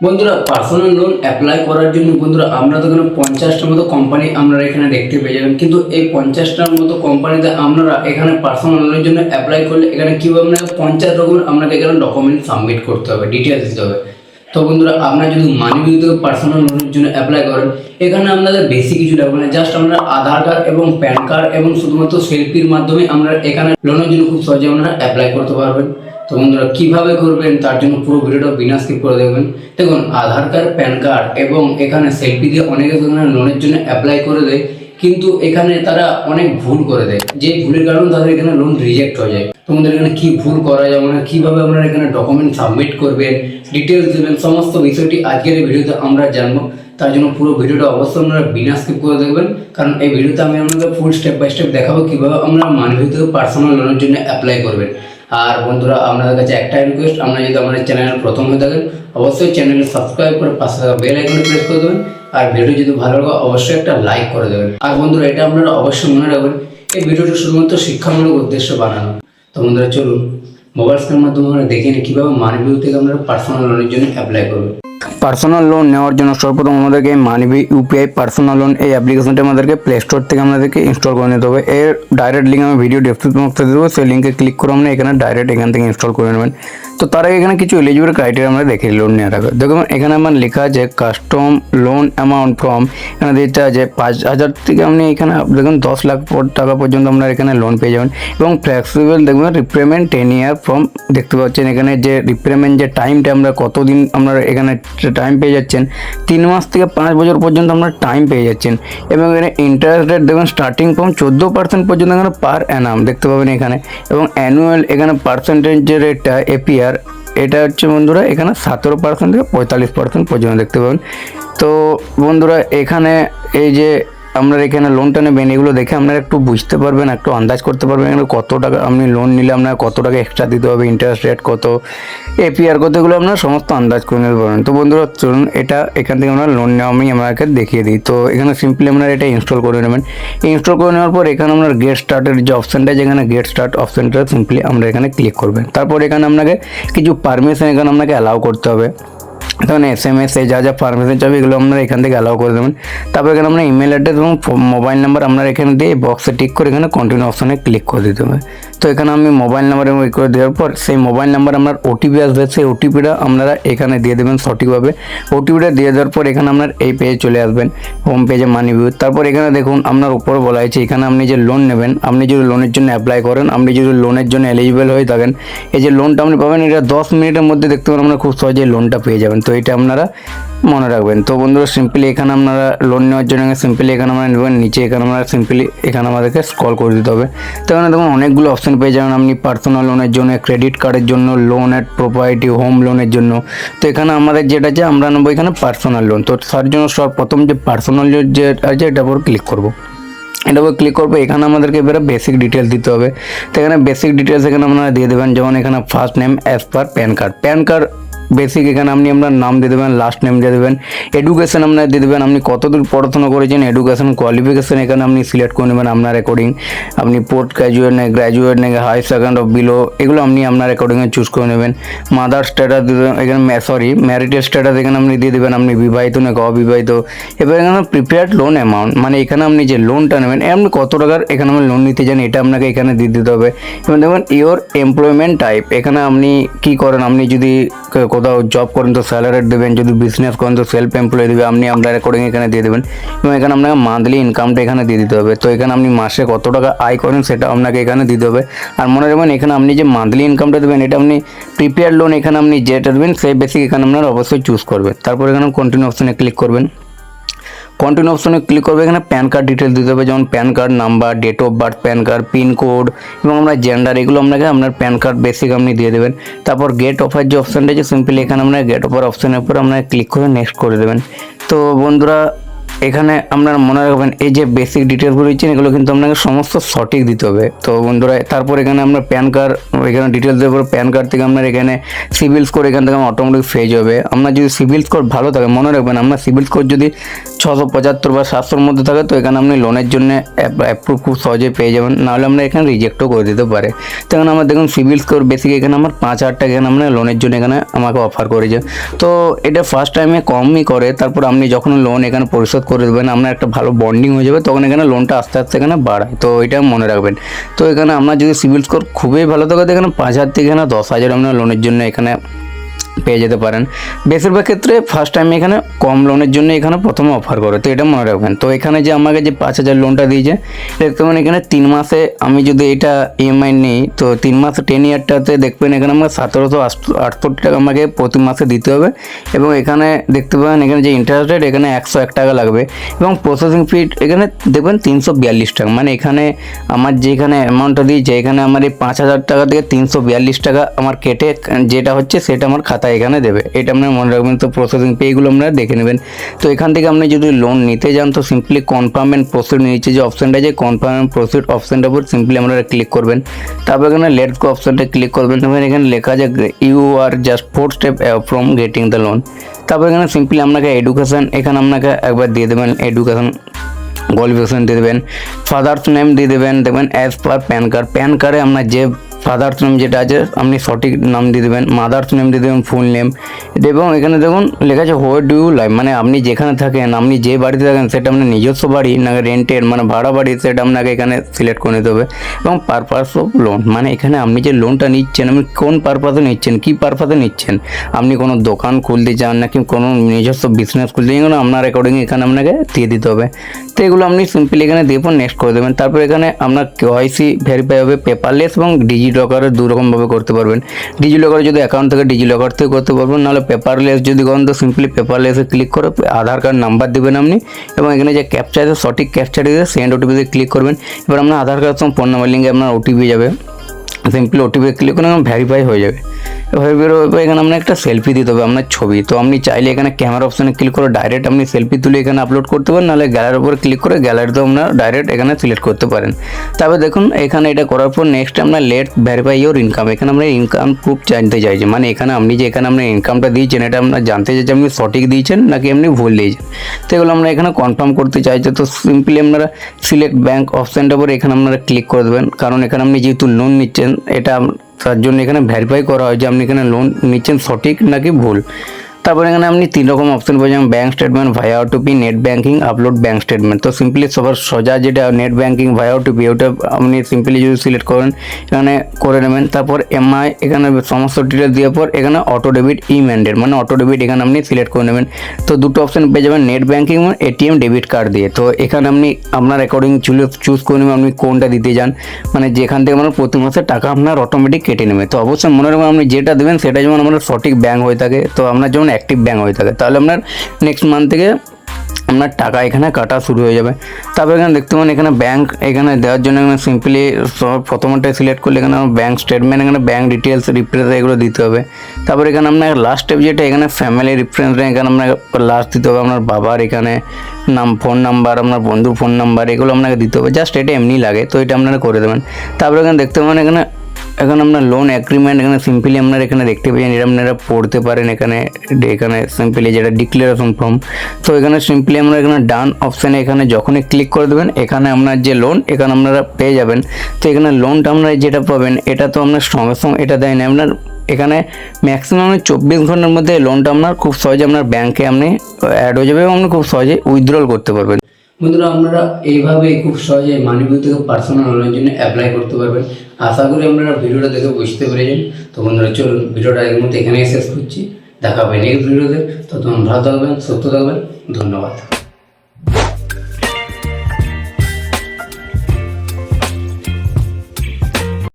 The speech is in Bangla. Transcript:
বন্ধুরা পার্সোনাল লোন অ্যাপ্লাই করার জন্য বন্ধুরা আমরা তো এখানে 50টার মতো কোম্পানি আপনারা এখানে দেখতে পেয়ে যাবেন, কিন্তু এই 50টার মতো কোম্পানিতে আপনারা এখানে পার্সোনাল লোনের জন্য অ্যাপ্লাই করলে এখানে কীভাবে আপনাকে 50 রকমের আপনাকে এখানে ডকুমেন্ট সাবমিট করতে হবে, ডিটেলস দিতে হবে। তো বন্ধুরা আপনারা যদি মানিব্যাগ থেকে পার্সোনাল লোনের জন্য অ্যাপ্লাই করেন, এখানে আপনাদের বেশি কিছু লাগবে না, জাস্ট আপনারা আধার কার্ড এবং প্যান কার্ড এবং শুধুমাত্র সেলফির মাধ্যমে আমরা এখানে লোনের জন্য খুব সহজে আপনারা অ্যাপ্লাই করতে পারবেন। তো বন্ধুরা কীভাবে করবেন তার জন্য পুরো ভিডিওটা বিনা স্কিপ করে দেখবেন। দেখুন আধার কার্ড, প্যান কার্ড এবং এখানে সেলফি দিয়ে অনেকে এখানে লোনের জন্য অ্যাপ্লাই করে দেয়, কিন্তু এখানে তারা অনেক ভুল করে দেয়, যে ভুলের কারণে তাদের এখানে লোন রিজেক্ট হয়ে যায়। তোমাদের এখানে কি ভুল করা যাবে না, কীভাবে আপনারা এখানে ডকুমেন্ট সাবমিট করবেন, ডিটেলস দেবেন, সমস্ত বিষয়টি আজকের এই ভিডিওতে আমরা জানবো। তার জন্য পুরো ভিডিওটা অবশ্যই আপনারা বিনা স্কিপ করে দেখবেন, কারণ এই ভিডিওতে আমি আপনাদের ফুল স্টেপ বাই স্টেপ দেখাবো কীভাবে আমরা মানিব্যাগ থেকে পার্সোনাল লোনের জন্য অ্যাপ্লাই করবেন। আর বন্ধুরা আপনাদের কাছে একটাই রিকোয়েস্ট, আপনারা যদি আমাদের চ্যানেল প্রথম হয়ে থাকেন অবশ্যই চ্যানেলটি সাবস্ক্রাইব করে পাশে থাকা বেল আইকনে প্রেস করে দেবেন, আর ভিডিও যদি ভালো লাগে অবশ্যই একটা লাইক করে দেবেন। আর বন্ধুরা এটা আপনারা অবশ্যই মনে রাখবেন, এই ভিডিওটি শুধুমাত্র শিক্ষামূলক উদ্দেশ্যে বানানো। তো বন্ধুরা চলুন মোবাইল স্ক্রিনের মাধ্যমে আমরা দেখে নিই কীভাবে মানিব্যাগ থেকে আমরা পার্সোনাল লোনের জন্য অ্যাপ্লাই করবেন। পার্সোনাল লোন নেওয়ার জন্য সর্বপ্রথম আমাদেরকে মানিব্যাগ ইউপিআই পার্সোনাল লোন এই অ্যাপ্লিকেশনটা আমাদেরকে প্লে স্টোর থেকে আমাদেরকে ইনস্টল করে নিতে হবে। এর ডাইরেক্ট লিঙ্ক আমি ভিডিও ডেসক্রিপশন বক্সে দেবো, সেই লিঙ্কে ক্লিক করে আমরা এখানে ডাইরেক্ট এখান থেকে ইনস্টল করে নেবেন। তো তার আগে এখানে কিছু এলিজিবল ক্রাইটেরিয়া আমরা দেখি লোন নেওয়ার আগে। দেখুন এখানে আমার লেখা আছে কাস্টম লোন অ্যামাউন্ট ফ্রম, এখানে দিতে আছে 5,000 থেকে আপনি এখানে দেখুন 10 লাখ টাকা পর্যন্ত আপনারা এখানে লোন পেয়ে যাবেন। এবং ফ্লেক্সিবল দেখবেন রিপেমেন্ট 10 ইয়ার ফ্রম, দেখতে পাচ্ছেন এখানে যে রিপেমেন্ট যে টাইমটা আমরা কতদিন আমরা এখানে টাইম পেয়ে যাচ্ছেন, 3 মাস থেকে 5 বছর পর্যন্ত আমরা টাইম পেয়ে যাচ্ছেন। এবং এখানে ইন্টারেস্ট রেট দেখবেন স্টার্টিং ফ্রম 14% পর্যন্ত এখানে পার অ্যানাম দেখতে পাবেন এখানে। এবং অ্যানুয়াল এখানে পার্সেন্টেজ যে রেটটা এপিআর এটা হচ্ছে বন্ধুরা এখানে 17% থেকে 45% পর্যন্ত দেখতে পাবেন। তো বন্ধুরা এখানে এই যে আপনারা এখানে লোনটা নেবেন এগুলো দেখে আপনারা একটু বুঝতে পারবেন, একটু আন্দাজ করতে পারবেন এখানে কত টাকা আপনি লোন নিলে আপনার কত টাকা এক্সট্রা দিতে হবে, ইন্টারেস্ট রেট কত, এপিআর কত, এগুলো আপনারা সমস্ত আন্দাজ করে নিতে পারবেন। তো বন্ধুরা চলুন এটা এখান থেকে আমরা লোন নেওয়া আমি আপনাকে দেখিয়ে দিই। তো এখানে সিম্পলি আপনারা এটা ইনস্টল করে নেবেন। ইনস্টল করে নেওয়ার পর এখানে আপনার গেট স্টার্টের যে অপশানটা, যেখানে গেট স্টার্ট অপশানটা সিম্পলি আমরা এখানে ক্লিক করবেন। তারপর এখানে আপনাকে কিছু পারমিশন এখানে আপনাকে অ্যালাউ করতে হবে। তখন SMS যা যা পারমিশন চাবে এগুলো আপনারা এখান থেকে অ্যালাউ করে দেবেন। তারপর এখানে আপনার ইমেল অ্যাড্রেস এবং মোবাইল নাম্বার আপনারা এখানে দিয়ে বক্সে টিক করে এখানে কন্টিনিউ অপশানে ক্লিক করে দিতে হবে। তো এখানে আমি মোবাইল নাম্বার এবং করে দেওয়ার পর সেই মোবাইল নাম্বার আপনার ওটিপি আসবে, সেই ওটিপিটা আপনারা এখানে দিয়ে দেবেন সঠিকভাবে। ওটিপিটা দিয়ে দেওয়ার পর এখানে আপনার এই পেজে চলে আসবেন, হোম পেজে মানিব্যাগ। তারপর এখানে দেখুন আপনার উপরে বলা হয়েছে এখানে আপনি যে লোন নেবেন, আপনি যদি লোনের জন্য অ্যাপ্লাই করেন, আপনি যদি লোনের জন্য এলিজিবল হয়ে থাকেন, এই যে লোনটা আপনি পাবেন এটা 10 মিনিটের মধ্যে দেখতে পাবেন আপনারা খুব সহজে লোনটা পেয়ে যাবেন। তো এটা আপনারা মনে রাখবেন। তো বন্ধুরা সিম্পলি এখানে আপনারা লোন নেওয়ার জন্য সিম্পলি এখানে আমরা নেবেন, নিচে এখানে আমরা সিম্পলি এখানে আমাদেরকে স্ক্রল করে দিতে হবে। তো এখানে দেখুন অনেকগুলো অপশান পেয়ে যাবেন আপনি পার্সোনাল লোনের জন্য, ক্রেডিট কার্ডের জন্য, লোন অ্যাট প্রপার্টি, হোম লোনের জন্য। তো এখানে আমাদের যেটা আছে আমরা নেবো এখানে পার্সোনাল লোন। তো তার জন্য সর্বপ্রথম যে পার্সোনাল লোন যে আছে এটার উপর ক্লিক করবো। এটা উপর ক্লিক করবো, এখানে আমাদেরকে এবারে বেসিক ডিটেলস দিতে হবে। তো এখানে বেসিক ডিটেলস এখানে আপনারা দিয়ে দেবেন, যেমন এখানে first name as per pan card, pan card basic এখানে আপনি আপনার নাম দিয়ে দেবেন, লাস্ট নেম দিয়ে দেবেন, এডুকেশন আপনার দিয়ে দেবেন, আপনি কতদূর পড়াশোনা করেছেন, এডুকেশন কোয়ালিফিকেশন এখানে আপনি সিলেক্ট করে নেবেন আপনার অ্যাকর্ডিং, আপনি পোস্ট গ্র্যাজুয়েট নেই, গ্র্যাজুয়েট নেই, হাই সেকেন্ড অফ বিলো, এগুলো আপনি আপনার অ্যাকর্ডিংয়ে চুজ করে নেবেন। মাদার স্ট্যাটাস দিয়ে দেবেন এখানে, ম্যারিটাল স্ট্যাটাস এখানে আপনি দিয়ে দেবেন, আপনি বিবাহিত নাকি অবিবাহিত। এবার এখানে প্রিপেয়ার্ড লোন অ্যামাউন্ট, মানে এখানে আপনি যে লোনটা নেবেন আপনি কত টাকার এখানে আপনি লোন নিতে চান এটা আপনাকে এখানে দিয়ে দিতে হবে। এবং দেখবেন ইওর এমপ্লয়মেন্ট টাইপ, এখানে আপনি কী করেন, আপনি যদি কোথাও জব করেন তো স্যালারি দেবেন, যদি বিজনেস করেন তো সেলফ এমপ্লয় দেবে, আপনি আপনার অ্যাকর্ডিং এখানে দিয়ে দেবেন। এবং এখানে আপনাকে মান্থলি ইনকামটা এখানে দিয়ে দিতে হবে। তো এখানে আপনি মাসে কত টাকা আয় করেন সেটা আপনাকে এখানে দিতে হবে। আর মনে রাখবেন এখানে আপনি যে মান্থলি ইনকামটা দেবেন এটা আপনি প্রিপেয়ার লোন এখানে আপনি যেটা দেবেন সেই বেসিক এখানে আপনার অবশ্যই চুজ করবেন। তারপর এখানে কন্টিনিউ অপশানে ক্লিক করবেন। কন্টিনিউ অপশনে ক্লিক করবে, এখানে প্যান কার্ড ডিটেলস দিতে হবে, যেমন PAN card number, date of birth, PAN card pincode এবং আমরা জেন্ডার, এগুলো আপনাকে আপনার প্যান কার্ড বেসিক আপনি দিয়ে দেবেন। তারপর গেট অফার যে অপশানটা আছে সিম্পলি এখানে আপনার গেট অফার অপশানের উপর আপনার ক্লিক করে নেক্সট করে দেবেন। তো বন্ধুরা এখানে আপনারা মনে রাখবেন এই যে বেসিক ডিটেলসগুলো দিচ্ছেন এগুলো কিন্তু আপনাকে সমস্ত সঠিক দিতে হবে। তো বন্ধুরা তারপর এখানে আমরা প্যান কার্ড এখানে ডিটেলস দেওয়ার পর প্যান কার্ড থেকে আপনার এখানে সিবিল স্কোর এখান থেকে অটোমেটিক ফেজ হবে। আপনার যদি সিবিল স্কোর ভালো থাকে, মনে রাখবেন আপনার সিবিল স্কোর যদি 675 বা 700-র মধ্যে থাকে তো এখানে আপনি লোনের জন্য অ্যাপ্রুভ খুব সহজে পেয়ে যাবেন, নাহলে আমরা এখানে রিজেক্টও করে দিতে পারে। তো এখানে আমার দেখুন সিবিল স্কোর বেসিক এখানে আমার 5,000 টাকা এখানে আমরা লোনের জন্য এখানে আমাকে অফার করেছে। তো এটা ফার্স্ট টাইমে কমই করে, তারপর আপনি যখন লোন এখানে পরিশোধ করে দেবেন আপনার একটা ভালো বন্ডিং হয়ে যাবে, তখন এখানে লোনটা আস্তে আস্তে এখানে বাড়ায়। তো এটা মনে রাখবেন। তো এখানে আপনার যদি সিবিল স্কোর খুবই ভালো থাকে তো এখানে 5,000 থেকে এখানে 10,000 আপনার লোনের জন্য এখানে পেয়ে যেতে পারেন। বেশিরভাগ ক্ষেত্রে ফার্স্ট টাইম এখানে কম লোনের জন্য এখানে প্রথমে অফার করে, তো এটা মনে রাখবেন। তো এখানে যে আমাকে যে 5,000 লোনটা দিয়েছে দেখতে পাবেন এখানে 3 মাসে আমি যদি এটা ইএমআই নিই তো 3 মাস 10 ইয়ারটাতে দেখবেন এখানে আমাকে 1768 টাকা আমাকে প্রতি মাসে দিতে হবে। এবং এখানে দেখতে পাবেন এখানে যে ইন্টারেস্ট রেট এখানে 101 টাকা লাগবে এবং প্রসেসিং ফি এখানে দেখবেন 342 টাকা। মানে এখানে আমার যেখানে অ্যামাউন্টটা দিয়েছে এখানে আমার এই 5,000 টাকা থেকে 342 টাকা আমার কেটে যেটা হচ্ছে সেটা আমার খাতায় এখানে দেবে, এটা আপনারা মনে রাখবেন। তো প্রসেসিং পে এগুলো আপনারা দেখে নেবেন। তো এখান থেকে আপনি যদি লোন নিতে যান তো সিম্পলি কনফার্ম অ্যান্ড প্রসিড নিচে যে অপশানটা আছে কনফার্ম অ্যান্ড প্রসিড অপশানটার উপর সিম্পলি আপনারা ক্লিক করবেন। তারপর এখানে লেটস গো অপশানটা ক্লিক করবেন। তারপর এখানে লেখা আছে you are just 4 step from getting the loan. তারপর এখানে সিম্পলি আপনাকে এডুকেশন এখানে আপনাকে একবার দিয়ে দেবেন, এডুকেশন কোয়ালিফিকেশন দিয়ে দেবেন, ফাদার্স নেম দিয়ে দেবেন, দেখবেন as per pan card. Pan কার্ডে আপনার যে ফাদার্স নেম যেটা আছে আপনি সঠিক নাম দিয়ে দেবেন, মাদার্স নেম দিয়ে দেবেন ফুল নেম। এবং এখানে দেখুন লেখা আছে হোয়ার ডু ইউ লাইভ, মানে আপনি যেখানে থাকেন আপনি যে বাড়িতে থাকেন সেটা আপনার নিজস্ব বাড়ি না রেন্টের মানে ভাড়া বাড়ি সেটা আপনাকে এখানে সিলেক্ট করে নিতে হবে। এবং পারপাস অফ লোন মানে এখানে আপনি যে লোনটা নিচ্ছেন আপনি কোন পারপাসে নিচ্ছেন, কী পারপাসে নিচ্ছেন, আপনি কোনো দোকান খুলতে চান নাকি কোনো নিজস্ব বিজনেস খুলতে চান, আপনার অ্যাকর্ডিং এখানে আপনাকে দিয়ে দিতে হবে। তো এগুলো আপনি সিম্পলি এখানে দিয়ে পর নেক্সট করে দেবেন। তারপর এখানে আপনার কেওয়াইসি ভেরিফাই হবে পেপারলেস এবং ডিজিলকারে দু রকমভাবে করতে পারবেন। ডিজিলকারে যদি অ্যাকাউন্ট থেকে ডিজিলকার থেকে করতে পারবেন, নাহলে পেপারলেস যদি করেন তো সিম্পলি পেপারলেসে ক্লিক করে আধার কার্ড নাম্বার দেবেন আপনি এবং এখানে যে ক্যাপচা আছে সঠিক ক্যাপচাটি দিয়ে সেন্ড ওটিপিতে ক্লিক করবেন। এবার আপনার আধার কার্ড সঙ্গে ফোন নাম্বার লিঙ্কে আপনার ওটিপি যাবে, সিম্পলি ওটিপি ক্লিক করে ভেরিফাই হয়ে যাবে। এখানে আপনার একটা সেলফি দিতে হবে আপনার ছবি। তো আপনি চাইলে এখানে ক্যামেরা অপশানে ক্লিক করে ডাইরেক্ট আপনি সেলফি তুলে এখানে আপলোড করতে পারেন, নাহলে গ্যালারির উপর ক্লিক করে গ্যালারিতেও আপনার ডাইরেক্ট এখানে সিলেক্ট করতে পারেন। তারপর দেখুন এখানে এটা করার পর নেক্সট আপনার লেট ভেরিফাই ইউর ইনকাম। এখানে আমরা ইনকাম প্রুফ জানতে চাইছি, মানে এখানে আপনি যে এখানে আপনার ইনকামটা দিয়েছেন এটা আপনার জানতে চাইছে আপনি সঠিক দিয়েছেন নাকি আপনি ভুল দিয়েছেন। তো এগুলো আমরা এখানে কনফার্ম করতে চাইছি। তো সিম্পলি আপনারা সিলেক্ট ব্যাঙ্ক অপশানটার উপর এখানে আপনারা ক্লিক করে দেবেন, কারণ এখানে আপনি যেহেতু লোন নিচ্ছেন এটা তার জন্য এখানে ভেরিফাই করা হয় যে আপনি এখানে লোন নিচ্ছেন সঠিক নাকি ভুল। তারপর এখানে আপনি 3 রকম অপশন পেয়ে যাবেন, bank statement, via OTP, net banking, upload bank statement. তো সিম্পলি সবার সোজা যেটা নেট ব্যাঙ্কিং ভায়া ওটিপি ওটা আপনি সিম্পলি যদি সিলেক্ট করেন এখানে করে নেবেন। তারপর এমআই এখানে সমস্ত ডিটেলস দেওয়ার পর এখানে অটো ডেবিট ই ম্যান্ডেট মানে অটো ডেবিট এখানে আপনি সিলেক্ট করে নেবেন। তো দুটো অপশন পেয়ে যাবেন নেট ব্যাঙ্কিং এবং এটিএম ডেবিট কার্ড দিয়ে। তো এখানে আপনি আপনার অ্যাকর্ডিং চুজ করে নেবেন আপনি কোনটা দিতে চান, মানে যেখান থেকে আপনার প্রতি মাসে টাকা আপনার অটোমেটিক কেটে নেবে। তো অবশ্যই মনে রাখবেন আপনি যেটা দেবেন সেটা যেমন আপনার সঠিক ব্যাঙ্ক হয়ে থাকে, তো আপনার যেমন অ্যাক্টিভ ব্যাঙ্ক হয়ে থাকে, তাহলে আপনার নেক্সট মান্থ থেকে আপনার টাকা এখানে কাটা শুরু হয়ে যাবে। তারপর এখানে দেখতে পাবেন এখানে ব্যাঙ্ক এখানে দেওয়ার জন্য এখানে সিম্পলি প্রথমটাই সিলেক্ট করলে এখানে ব্যাঙ্ক স্টেটমেন্ট এখানে ব্যাঙ্ক ডিটেলস রিফারেন্স এগুলো দিতে হবে। তারপর এখানে আপনার লাস্ট স্টেপ যেটা এখানে ফ্যামিলি রিফারেন্স এখানে আপনার লাস্ট দিতে হবে আপনার বাবার এখানে নাম, ফোন নাম্বার, আপনার বন্ধুর ফোন নাম্বার এগুলো আপনাকে দিতে হবে, জাস্ট এটা এমনি লাগে। তো এটা আপনারা করে দেবেন। তারপর এখানে দেখতে পাবেন এখানে আপনার লোন এগ্রিমেন্ট এখানে সিম্পলি আপনারা এখানে দেখতে পাচ্ছেন, এটা আপনারা পড়তে পারেন। এখানে সিম্পলি যেটা ডিক্লারেশন ফর্ম, তো এখানে সিম্পলি আমরা এখানে ডান অপশানে এখানে যখনই ক্লিক করে দেবেন এখানে আপনার যে লোন এখানে আপনারা পেয়ে যাবেন। তো এখানে লোনটা আপনারা যেটা পাবেন এটা তো আপনার সঙ্গে সঙ্গে এটা দেয় না, আপনার এখানে ম্যাক্সিমাম 24 ঘন্টার মধ্যে লোনটা আপনার খুব সহজে আপনার ব্যাংকে আপনি অ্যাড হয়ে যাবে এবং আপনি খুব সহজে উইথড্রল করতে পারবেন। বন্ধুরা আপনারা এইভাবে খুব সহজে মানিব্যাগ থেকে পার্সোনাল লোনের জন্য অ্যাপ্লাই করতে পারবেন। আশা করি আপনারা ভিডিওটা দেখে বুঝতে পেরেছেন। তো বন্ধুরা চলুন ভিডিওটা এর মধ্যে এখানেই শেষ করছি, দেখা হবে নেক্সট ভিডিওতে। তো তখন ভালো থাকবেন, সুস্থ থাকবেন, ধন্যবাদ।